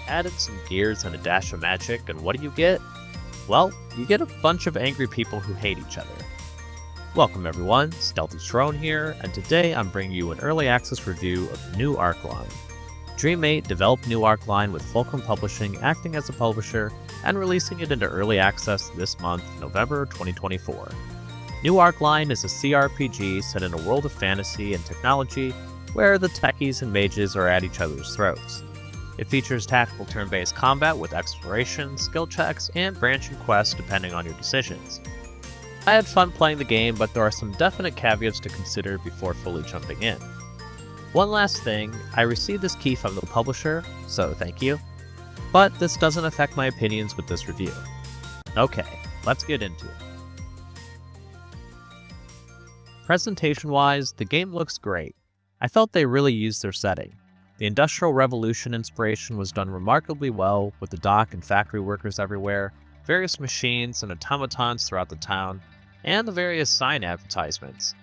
add in some gears and a dash of magic, and what do you get? Well, you get a bunch of angry people who hate each other. Welcome everyone, StealthyShiroean here, and today I'm bringing you an early access review of New Arc Line. Dream8 developed New Arc Line with Fulcrum Publishing acting as a publisher and releasing it into early access this month, November 2024. New Arc Line is a CRPG set in a world of fantasy and technology where the techies and mages are at each other's throats. It features tactical turn-based combat with exploration, skill checks, and branching quests depending on your decisions. I had fun playing the game, but there are some definite caveats to consider before fully jumping in. One last thing, I received this key from the publisher, so thank you. But this doesn't affect my opinions with this review. Okay, let's get into it. Presentation-wise, the game looks great. I felt they really used their setting. The Industrial Revolution inspiration was done remarkably well with the dock and factory workers everywhere, various machines and automatons throughout the town, and the various sign advertisements.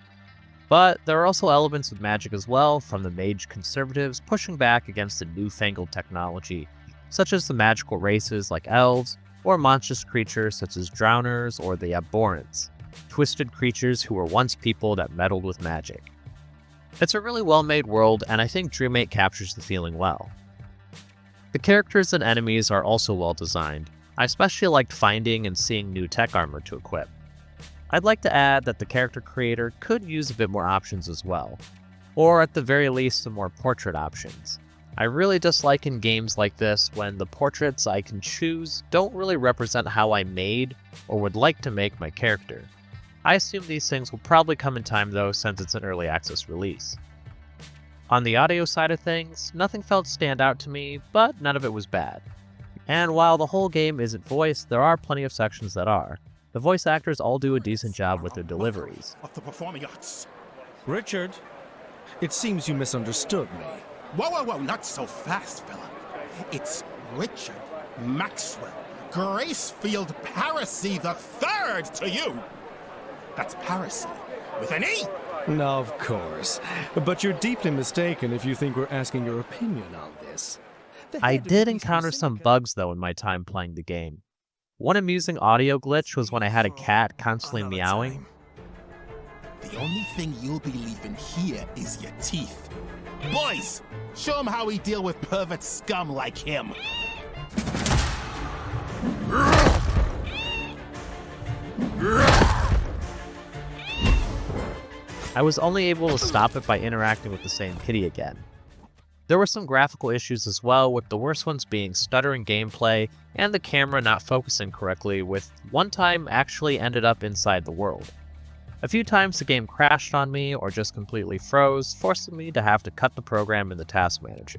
But there are also elements of magic as well, from the mage conservatives pushing back against the newfangled technology, such as the magical races like elves, or monstrous creatures such as drowners or the abhorrents, twisted creatures who were once people that meddled with magic. It's a really well-made world, and I think Dream8 captures the feeling well. The characters and enemies are also well designed. I especially liked finding and seeing new tech armor to equip. I'd like to add that the character creator could use a bit more options as well, or at the very least some more portrait options. I really dislike in games like this when the portraits I can choose don't really represent how I made or would like to make my character. I assume these things will probably come in time though, since it's an early access release. On the audio side of things, nothing felt stand out to me, but none of it was bad. And while the whole game isn't voiced, there are plenty of sections that are. The voice actors all do a decent job with their deliveries. Of the performing arts. Richard, it seems you misunderstood me. Whoa, not so fast, fella. It's Richard Maxwell Gracefield Parisi III to you. That's Parisi with an E. No, of course. But you're deeply mistaken if you think we're asking your opinion on this. I did encounter some bugs though in my time playing the game. One amusing audio glitch was when I had a cat constantly meowing. The only thing you'll be leaving here is your teeth. Boys, show him how we deal with pervert scum like him. I was only able to stop it by interacting with the same kitty again. There were some graphical issues as well, with the worst ones being stuttering gameplay and the camera not focusing correctly, with one time actually ended up inside the world. A few times the game crashed on me or just completely froze, forcing me to have to cut the program in the task manager.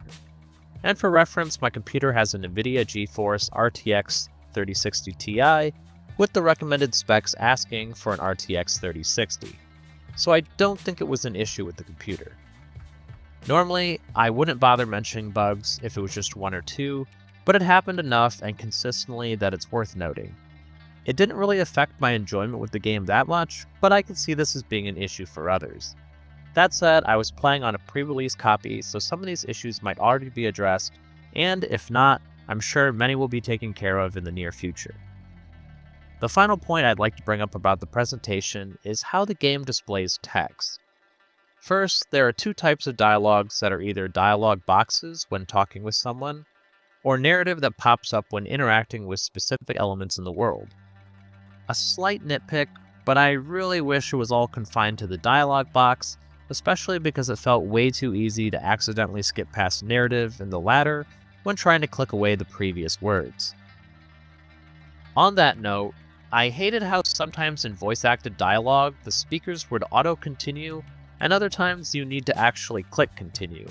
And for reference, my computer has an NVIDIA GeForce RTX 3060 Ti, with the recommended specs asking for an RTX 3060. So I don't think it was an issue with the computer. Normally, I wouldn't bother mentioning bugs if it was just one or two, but it happened enough and consistently that it's worth noting. It didn't really affect my enjoyment with the game that much, but I could see this as being an issue for others. That said, I was playing on a pre-release copy, so some of these issues might already be addressed, and if not, I'm sure many will be taken care of in the near future. The final point I'd like to bring up about the presentation is how the game displays text. First, there are two types of dialogues that are either dialogue boxes when talking with someone, or narrative that pops up when interacting with specific elements in the world. A slight nitpick, but I really wish it was all confined to the dialogue box, especially because it felt way too easy to accidentally skip past narrative in the latter when trying to click away the previous words. On that note, I hated how sometimes in voice-acted dialogue, the speakers would auto-continue, and other times you need to actually click continue.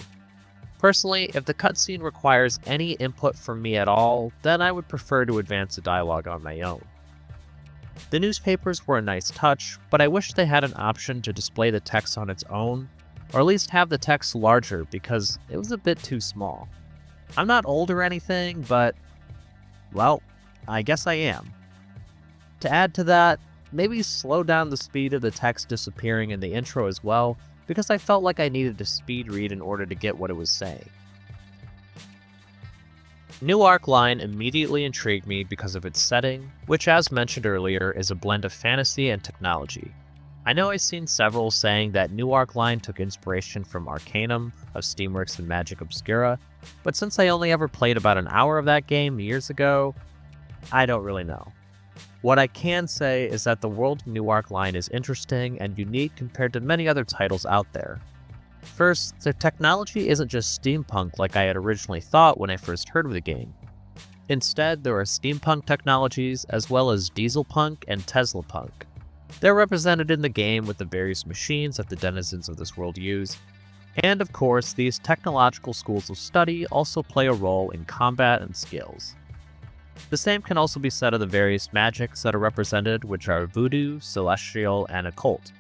Personally, if the cutscene requires any input from me at all, then I would prefer to advance the dialogue on my own. The newspapers were a nice touch, but I wish they had an option to display the text on its own, or at least have the text larger because it was a bit too small. I'm not old or anything, but, well, I guess I am. To add to that, maybe slow down the speed of the text disappearing in the intro as well, because I felt like I needed to speed read in order to get what it was saying. New Arc Line immediately intrigued me because of its setting, which as mentioned earlier is a blend of fantasy and technology. I know I've seen several saying that New Arc Line took inspiration from Arcanum of Steamworks and Magic Obscura, but since I only ever played about an hour of that game years ago, I don't really know. What I can say is that the world of New Arc Line is interesting and unique compared to many other titles out there. First, the technology isn't just steampunk like I had originally thought when I first heard of the game. Instead, there are steampunk technologies as well as Dieselpunk and Teslapunk. They're represented in the game with the various machines that the denizens of this world use, and of course, these technological schools of study also play a role in combat and skills. The same can also be said of the various magics that are represented, which are voodoo, celestial, and occult.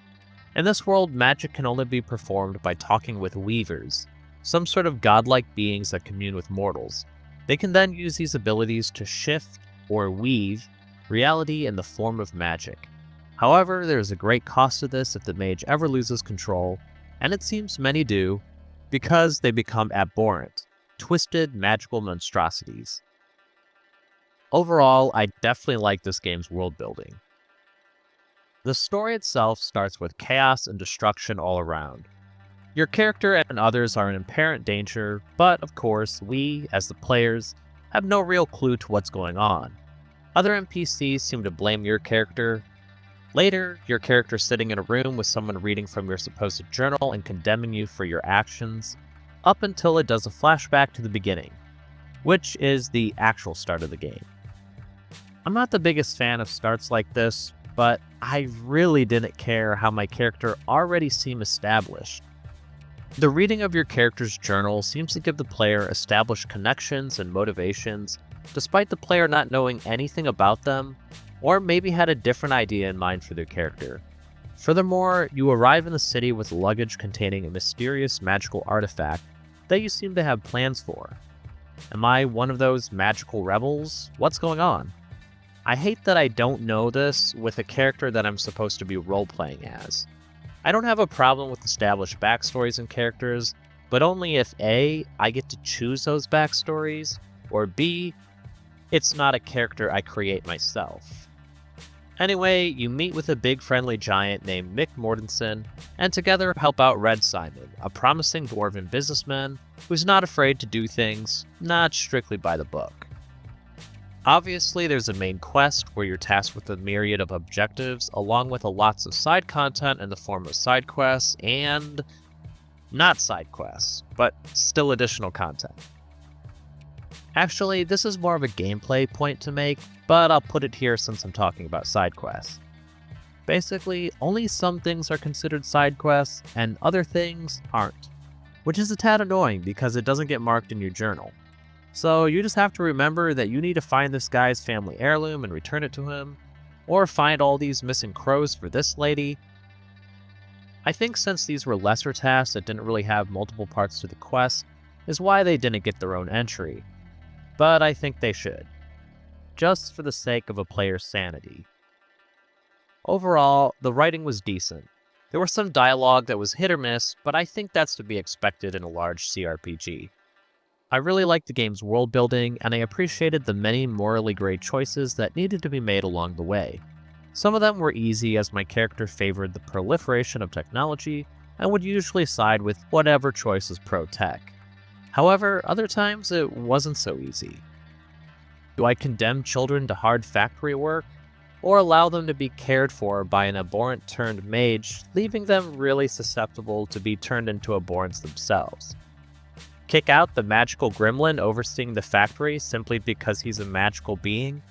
In this world, magic can only be performed by talking with weavers, some sort of godlike beings that commune with mortals. They can then use these abilities to shift, or weave, reality in the form of magic. However, there is a great cost to this if the mage ever loses control, and it seems many do, because they become abhorrent, twisted magical monstrosities. Overall, I definitely like this game's world building. The story itself starts with chaos and destruction all around. Your character and others are in apparent danger, but of course, we, as the players, have no real clue to what's going on. Other NPCs seem to blame your character. Later, your character's sitting in a room with someone reading from your supposed journal and condemning you for your actions, up until it does a flashback to the beginning, which is the actual start of the game. I'm not the biggest fan of starts like this, but I really didn't care how my character already seemed established. The reading of your character's journal seems to give the player established connections and motivations, despite the player not knowing anything about them, or maybe had a different idea in mind for their character. Furthermore, you arrive in the city with luggage containing a mysterious magical artifact that you seem to have plans for. Am I one of those magical rebels? What's going on? I hate that I don't know this with a character that I'm supposed to be role-playing as. I don't have a problem with established backstories and characters, but only if A, I get to choose those backstories, or B, it's not a character I create myself. Anyway, you meet with a big friendly giant named Mick Mortensen, and together help out Red Simon, a promising dwarven businessman who's not afraid to do things not strictly by the book. Obviously, there's a main quest where you're tasked with a myriad of objectives, along with lots of side content in the form of side quests and not side quests, but still additional content. Actually, this is more of a gameplay point to make, but I'll put it here since I'm talking about side quests. Basically, only some things are considered side quests, and other things aren't, which is a tad annoying because it doesn't get marked in your journal. So you just have to remember that you need to find this guy's family heirloom and return it to him, or find all these missing crows for this lady. I think since these were lesser tasks that didn't really have multiple parts to the quest, is why they didn't get their own entry. But I think they should, just for the sake of a player's sanity. Overall, the writing was decent. There was some dialogue that was hit or miss, but I think that's to be expected in a large CRPG. I really liked the game's world building, and I appreciated the many morally gray choices that needed to be made along the way. Some of them were easy as my character favored the proliferation of technology and would usually side with whatever choice was pro-tech. However, other times it wasn't so easy. Do I condemn children to hard factory work, or allow them to be cared for by an abhorrent turned mage, leaving them really susceptible to be turned into abhorrents themselves? Kick out the magical gremlin overseeing the factory simply because he's a magical being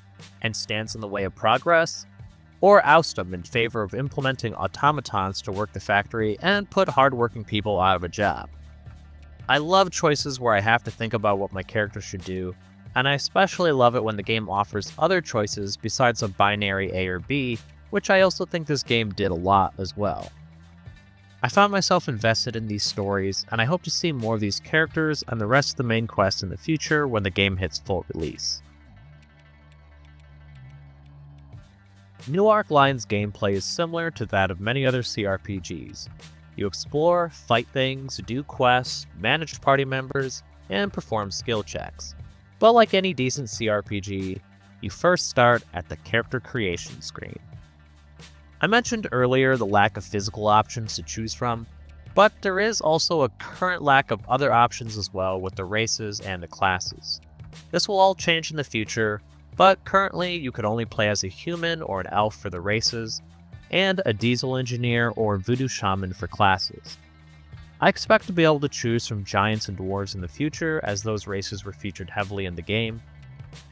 and stands in the way of progress? Or oust him in favor of implementing automatons to work the factory and put hardworking people out of a job? I love choices where I have to think about what my character should do, and I especially love it when the game offers other choices besides a binary A or B, which I also think this game did a lot as well. I found myself invested in these stories, and I hope to see more of these characters and the rest of the main quest in the future when the game hits full release. New Arc Line's gameplay is similar to that of many other CRPGs. You explore, fight things, do quests, manage party members, and perform skill checks. But like any decent CRPG, you first start at the character creation screen. I mentioned earlier the lack of physical options to choose from, but there is also a current lack of other options as well with the races and the classes. This will all change in the future, but currently you could only play as a human or an elf for the races, and a diesel engineer or voodoo shaman for classes. I expect to be able to choose from giants and dwarves in the future, as those races were featured heavily in the game,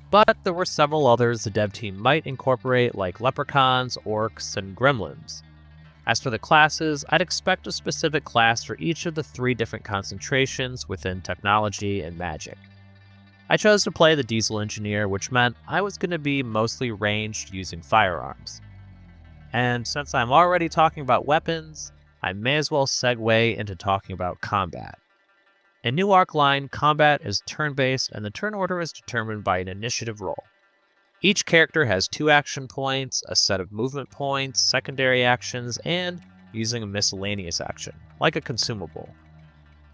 but there were several others the dev team might incorporate, like leprechauns, orcs, and gremlins. As for the classes, I'd expect a specific class for each of the 3 different concentrations within technology and magic. I chose to play the diesel engineer, which meant I was going to be mostly ranged using firearms. And since I'm already talking about weapons, I may as well segue into talking about combat. In New Arc Line, combat is turn-based and the turn order is determined by an initiative roll. Each character has 2 action points, a set of movement points, secondary actions, and using a miscellaneous action, like a consumable.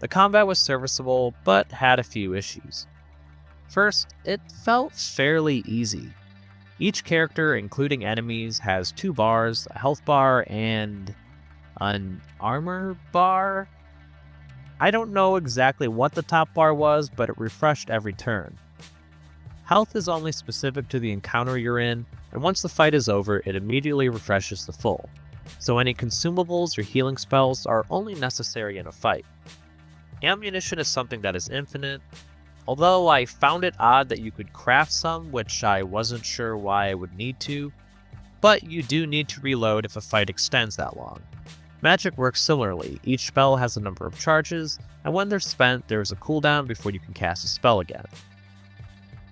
The combat was serviceable, but had a few issues. First, it felt fairly easy. Each character, including enemies, has 2 bars, a health bar, and an armor bar? I don't know exactly what the top bar was, but it refreshed every turn. Health is only specific to the encounter you're in, and once the fight is over, it immediately refreshes to full, so any consumables or healing spells are only necessary in a fight. Ammunition is something that is infinite, although I found it odd that you could craft some, which I wasn't sure why I would need to, but you do need to reload if a fight extends that long. Magic works similarly. Each spell has a number of charges, and when they're spent, there is a cooldown before you can cast a spell again.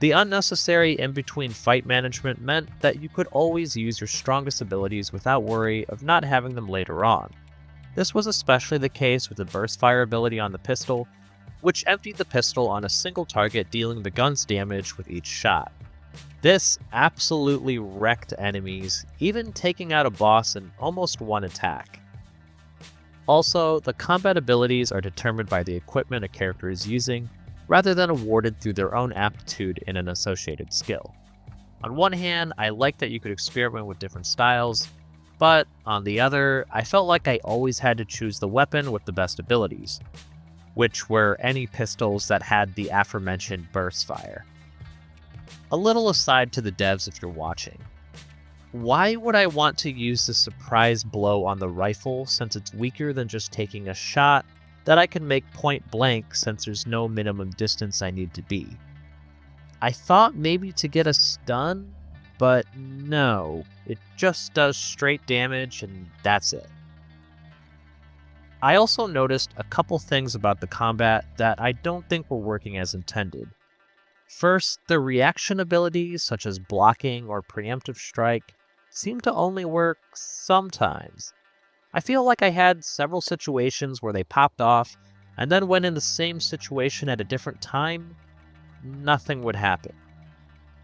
The unnecessary in-between fight management meant that you could always use your strongest abilities without worry of not having them later on. This was especially the case with the burst fire ability on the pistol, which emptied the pistol on a single target, dealing the gun's damage with each shot. This absolutely wrecked enemies, even taking out a boss in almost one attack. Also, the combat abilities are determined by the equipment a character is using, rather than awarded through their own aptitude in an associated skill. On one hand, I liked that you could experiment with different styles, but on the other, I felt like I always had to choose the weapon with the best abilities, which were any pistols that had the aforementioned burst fire. A little aside to the devs if you're watching. Why would I want to use the surprise blow on the rifle since it's weaker than just taking a shot that I can make point blank since there's no minimum distance I need to be? I thought maybe to get a stun, but no, it just does straight damage and that's it. I also noticed a couple things about the combat that I don't think were working as intended. First, the reaction abilities such as blocking or preemptive strike seem to only work sometimes. I feel like I had several situations where they popped off, and then when in the same situation at a different time, nothing would happen.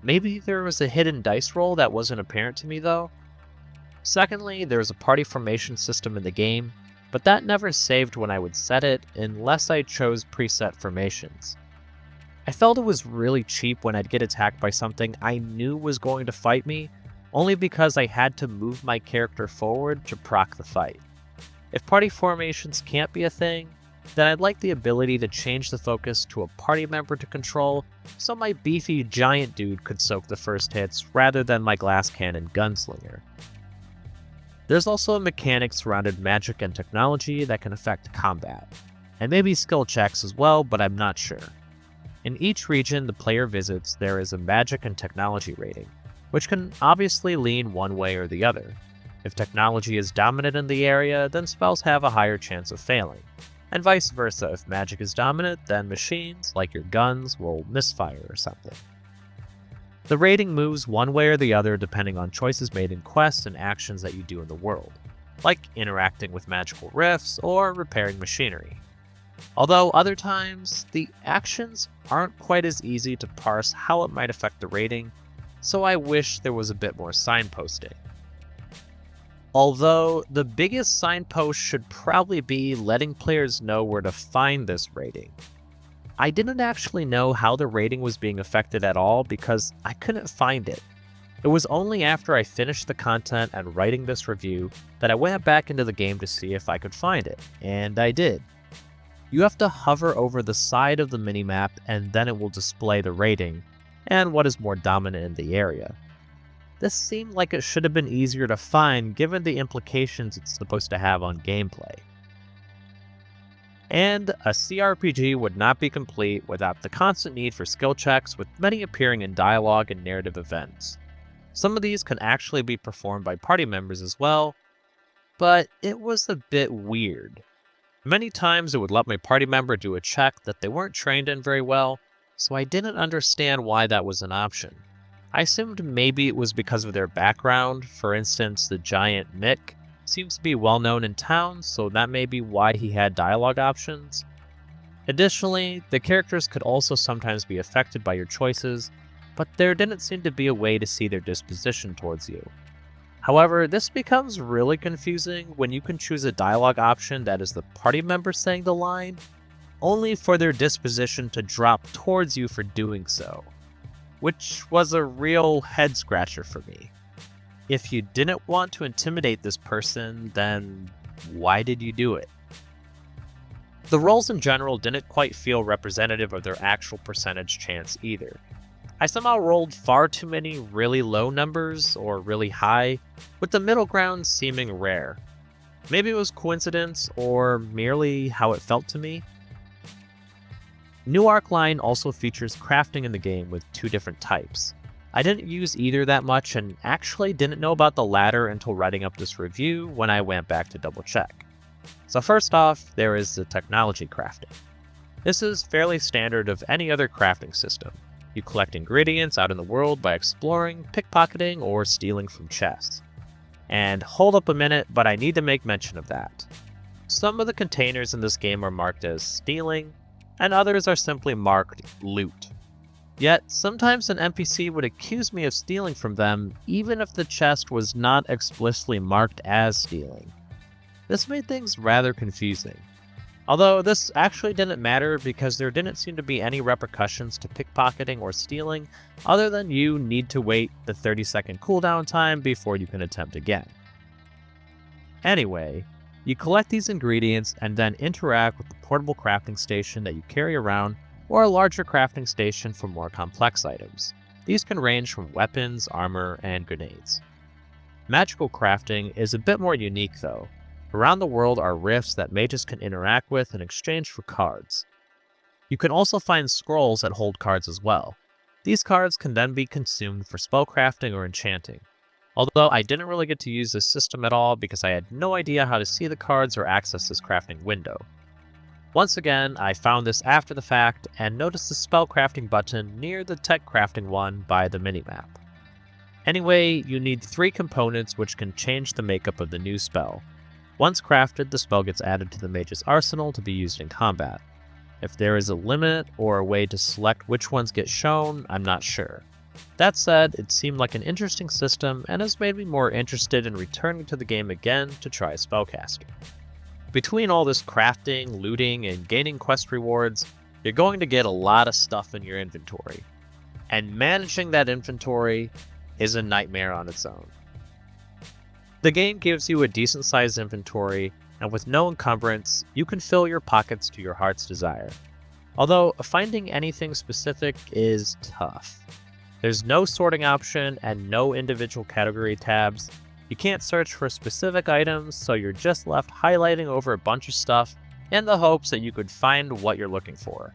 Maybe there was a hidden dice roll that wasn't apparent to me though. Secondly, there's a party formation system in the game, but that never saved when I would set it unless I chose preset formations. I felt it was really cheap when I'd get attacked by something I knew was going to fight me, only because I had to move my character forward to proc the fight. If party formations can't be a thing, then I'd like the ability to change the focus to a party member to control, so my beefy giant dude could soak the first hits rather than my glass cannon gunslinger. There's also a mechanic surrounded magic and technology that can affect combat, and maybe skill checks as well, but I'm not sure. In each region the player visits, there is a magic and technology rating, which can obviously lean one way or the other. If technology is dominant in the area, then spells have a higher chance of failing, and vice versa. If magic is dominant, then machines, like your guns, will misfire or something. The rating moves one way or the other depending on choices made in quests and actions that you do in the world, like interacting with magical rifts or repairing machinery. Although other times, the actions aren't quite as easy to parse how it might affect the rating, so I wish there was a bit more signposting. Although, the biggest signpost should probably be letting players know where to find this rating. I didn't actually know how the rating was being affected at all because I couldn't find it. It was only after I finished the content and writing this review that I went back into the game to see if I could find it, and I did. You have to hover over the side of the minimap and then it will display the rating, and what is more dominant in the area. This seemed like it should have been easier to find given the implications it's supposed to have on gameplay. And a CRPG would not be complete without the constant need for skill checks, with many appearing in dialogue and narrative events. Some of these can actually be performed by party members as well, but it was a bit weird. Many times it would let my party member do a check that they weren't trained in very well, so I didn't understand why that was an option. I assumed maybe it was because of their background. For instance, the giant Mick seems to be well known in town, so that may be why he had dialogue options. Additionally, the characters could also sometimes be affected by your choices, but there didn't seem to be a way to see their disposition towards you. However, this becomes really confusing when you can choose a dialogue option that is the party member saying the line, only for their disposition to drop towards you for doing so, which was a real head scratcher for me. If you didn't want to intimidate this person, then why did you do it? The rolls in general didn't quite feel representative of their actual percentage chance either. I somehow rolled far too many really low numbers or really high, with the middle ground seeming rare. Maybe it was coincidence or merely how it felt to me. New Arc Line also features crafting in the game with 2 different types. I didn't use either that much and actually didn't know about the latter until writing up this review when I went back to double check. So first off, there is the technology crafting. This is fairly standard of any other crafting system. You collect ingredients out in the world by exploring, pickpocketing, or stealing from chests. And hold up a minute, but I need to make mention of that. Some of the containers in this game are marked as stealing, and others are simply marked loot. Yet, sometimes an NPC would accuse me of stealing from them, even if the chest was not explicitly marked as stealing. This made things rather confusing. Although this actually didn't matter because there didn't seem to be any repercussions to pickpocketing or stealing, other than you need to wait the 30-second cooldown time before you can attempt again. Anyway, you collect these ingredients and then interact with the portable crafting station that you carry around, or a larger crafting station for more complex items. These can range from weapons, armor, and grenades. Magical crafting is a bit more unique though. Around the world are rifts that mages can interact with in exchange for cards. You can also find scrolls that hold cards as well. These cards can then be consumed for spellcrafting or enchanting. Although I didn't really get to use this system at all because I had no idea how to see the cards or access this crafting window. Once again, I found this after the fact and noticed the spellcrafting button near the tech crafting one by the minimap. Anyway, you need 3 components which can change the makeup of the new spell. Once crafted, the spell gets added to the mage's arsenal to be used in combat. If there is a limit or a way to select which ones get shown, I'm not sure. That said, it seemed like an interesting system and has made me more interested in returning to the game again to try spellcasting. Between all this crafting, looting, and gaining quest rewards, you're going to get a lot of stuff in your inventory. And managing that inventory is a nightmare on its own. The game gives you a decent sized inventory, and with no encumbrance, you can fill your pockets to your heart's desire. Although finding anything specific is tough. There's no sorting option and no individual category tabs. You can't search for specific items, so you're just left highlighting over a bunch of stuff in the hopes that you could find what you're looking for.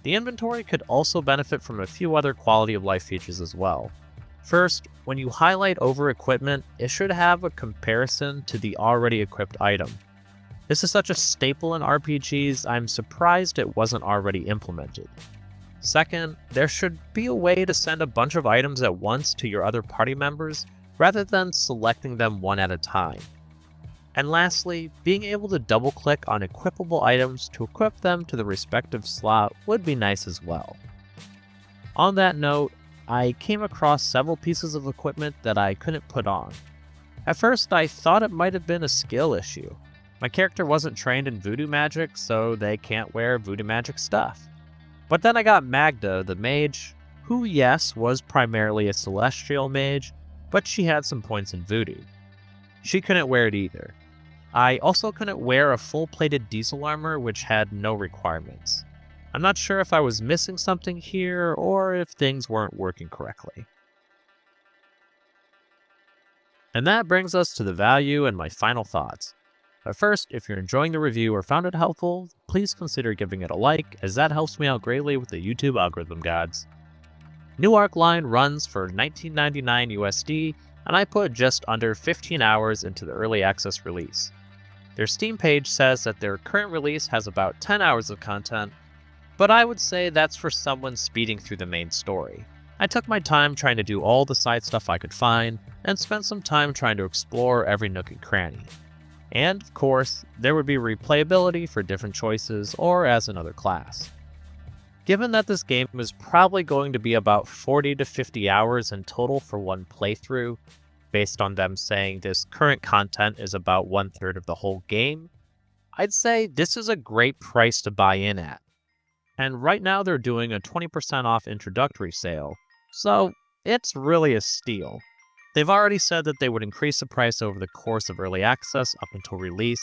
The inventory could also benefit from a few other quality of life features as well. First, when you highlight over equipment, it should have a comparison to the already equipped item. This is such a staple in RPGs, I'm surprised it wasn't already implemented. Second, there should be a way to send a bunch of items at once to your other party members, rather than selecting them one at a time. And lastly, being able to double-click on equipable items to equip them to the respective slot would be nice as well. On that note, I came across several pieces of equipment that I couldn't put on. At first, I thought it might have been a skill issue. My character wasn't trained in voodoo magic, so they can't wear voodoo magic stuff. But then I got Magda, the mage, who yes, was primarily a celestial mage, but she had some points in voodoo. She couldn't wear it either. I also couldn't wear a full-plated diesel armor which had no requirements. I'm not sure if I was missing something here or if things weren't working correctly. And that brings us to the value and my final thoughts. But first, if you're enjoying the review or found it helpful, please consider giving it a like, as that helps me out greatly with the YouTube algorithm gods. New Arc line runs for $19.99 USD, and I put just under 15 hours into the early access release. Their Steam page says that their current release has about 10 hours of content, but I would say that's for someone speeding through the main story. I took my time trying to do all the side stuff I could find, and spent some time trying to explore every nook and cranny. And, of course, there would be replayability for different choices or as another class. Given that this game is probably going to be about 40 to 50 hours in total for one playthrough, based on them saying this current content is about 1/3 of the whole game, I'd say this is a great price to buy in at. And right now they're doing a 20% off introductory sale, so it's really a steal. They've already said that they would increase the price over the course of early access up until release,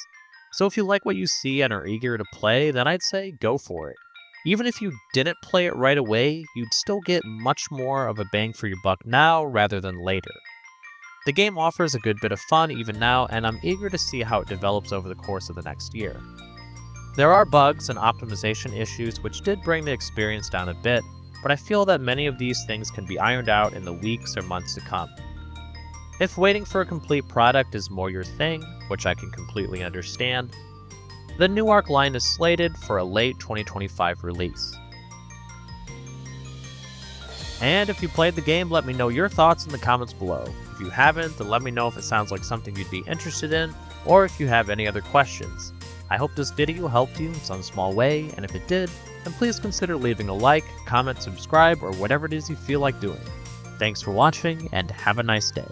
so if you like what you see and are eager to play, then I'd say go for it. Even if you didn't play it right away, you'd still get much more of a bang for your buck now rather than later. The game offers a good bit of fun even now, and I'm eager to see how it develops over the course of the next year. There are bugs and optimization issues which did bring the experience down a bit, but I feel that many of these things can be ironed out in the weeks or months to come. If waiting for a complete product is more your thing, which I can completely understand, the New Arc line is slated for a late 2025 release. And if you played the game, let me know your thoughts in the comments below. If you haven't, then let me know if it sounds like something you'd be interested in, or if you have any other questions. I hope this video helped you in some small way, and if it did, then please consider leaving a like, comment, subscribe, or whatever it is you feel like doing. Thanks for watching, and have a nice day.